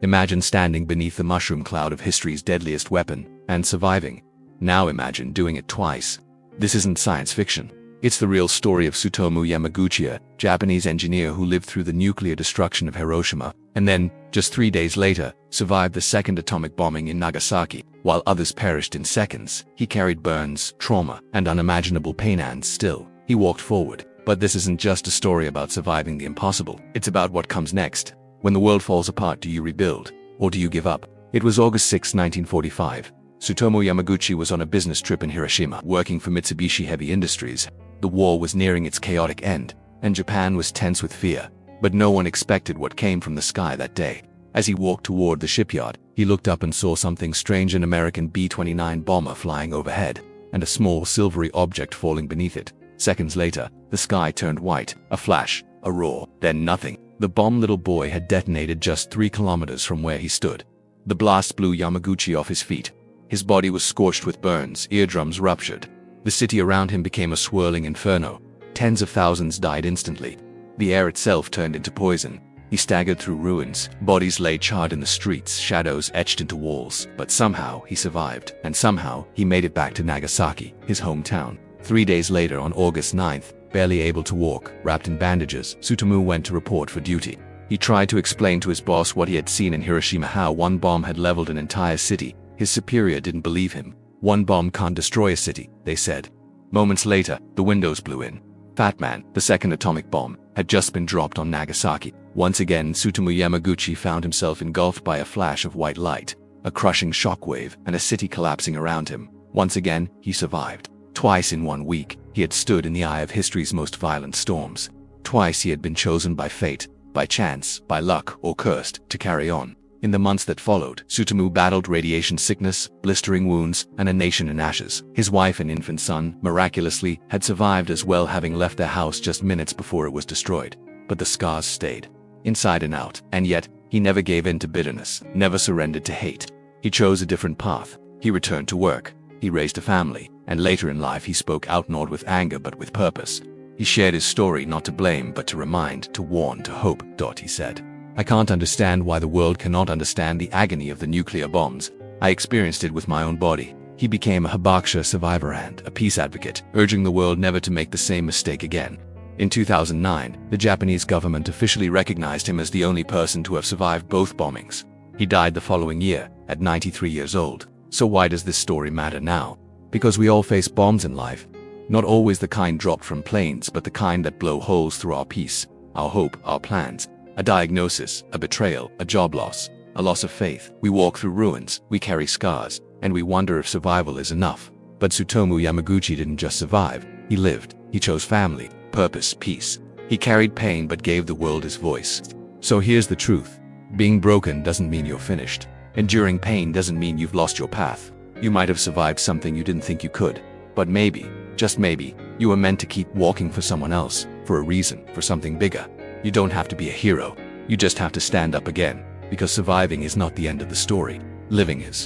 Imagine standing beneath the mushroom cloud of history's deadliest weapon and surviving. Now imagine doing it twice. This isn't science fiction. It's the real story of Tsutomu Yamaguchi, a Japanese engineer who lived through the nuclear destruction of Hiroshima, and then, just 3 days later, survived the second atomic bombing in Nagasaki. While others perished in seconds, he carried burns, trauma, and unimaginable pain, and still, he walked forward. But this isn't just a story about surviving the impossible. It's about what comes next. When the world falls apart, do you rebuild? Or do you give up? It was August 6, 1945. Tsutomu Yamaguchi was on a business trip in Hiroshima, working for Mitsubishi Heavy Industries. The war was nearing its chaotic end, and Japan was tense with fear. But no one expected what came from the sky that day. As he walked toward the shipyard, he looked up and saw something strange: an American B-29 bomber flying overhead, and a small silvery object falling beneath it. Seconds later, the sky turned white, a flash, a roar, then nothing. The bomb, little boy, had detonated just 3 kilometers from where he stood. The blast blew Yamaguchi off his feet. His body was scorched with burns, eardrums ruptured. The city around him became a swirling inferno. Tens of thousands died instantly. The air itself turned into poison. He staggered through ruins. Bodies lay charred in the streets, shadows etched into walls. But somehow he survived, and somehow he made it back to Nagasaki, his hometown. 3 days later, on August 9th, barely able to walk, wrapped in bandages, Tsutomu went to report for duty. He tried to explain to his boss what he had seen in Hiroshima, how one bomb had leveled an entire city. His superior didn't believe him. One bomb can't destroy a city, they said. Moments later, the windows blew in. Fat Man, the second atomic bomb, had just been dropped on Nagasaki. Once again, Tsutomu Yamaguchi found himself engulfed by a flash of white light, a crushing shockwave, and a city collapsing around him. Once again, he survived. Twice in 1 week, he had stood in the eye of history's most violent storms. Twice he had been chosen by fate, by chance, by luck, or cursed, to carry on. In the months that followed, Tsutomu battled radiation sickness, blistering wounds, and a nation in ashes. His wife and infant son, miraculously, had survived as well, having left their house just minutes before it was destroyed. But the scars stayed, inside and out. And yet, he never gave in to bitterness, never surrendered to hate. He chose a different path. He returned to work. He raised a family, and later in life he spoke out, not with anger but with purpose. He shared his story not to blame but to remind, to warn, to hope. He said, "I can't understand why the world cannot understand the agony of the nuclear bombs. I experienced it with my own body." He became a Hibakusha survivor and a peace advocate, urging the world never to make the same mistake again. In 2009, the Japanese government officially recognized him as the only person to have survived both bombings. He died the following year, at 93 years old. So why does this story matter now? Because we all face bombs in life. Not always the kind dropped from planes, but the kind that blow holes through our peace, our hope, our plans. A diagnosis, a betrayal, a job loss, a loss of faith. We walk through ruins, we carry scars, and we wonder if survival is enough. But Tsutomu Yamaguchi didn't just survive, he lived. He chose family, purpose, peace. He carried pain but gave the world his voice. So here's the truth. Being broken doesn't mean you're finished. Enduring pain doesn't mean you've lost your path. You might have survived something you didn't think you could. But maybe, just maybe, you were meant to keep walking for someone else, for a reason, for something bigger. You don't have to be a hero. You just have to stand up again. Because surviving is not the end of the story. Living is.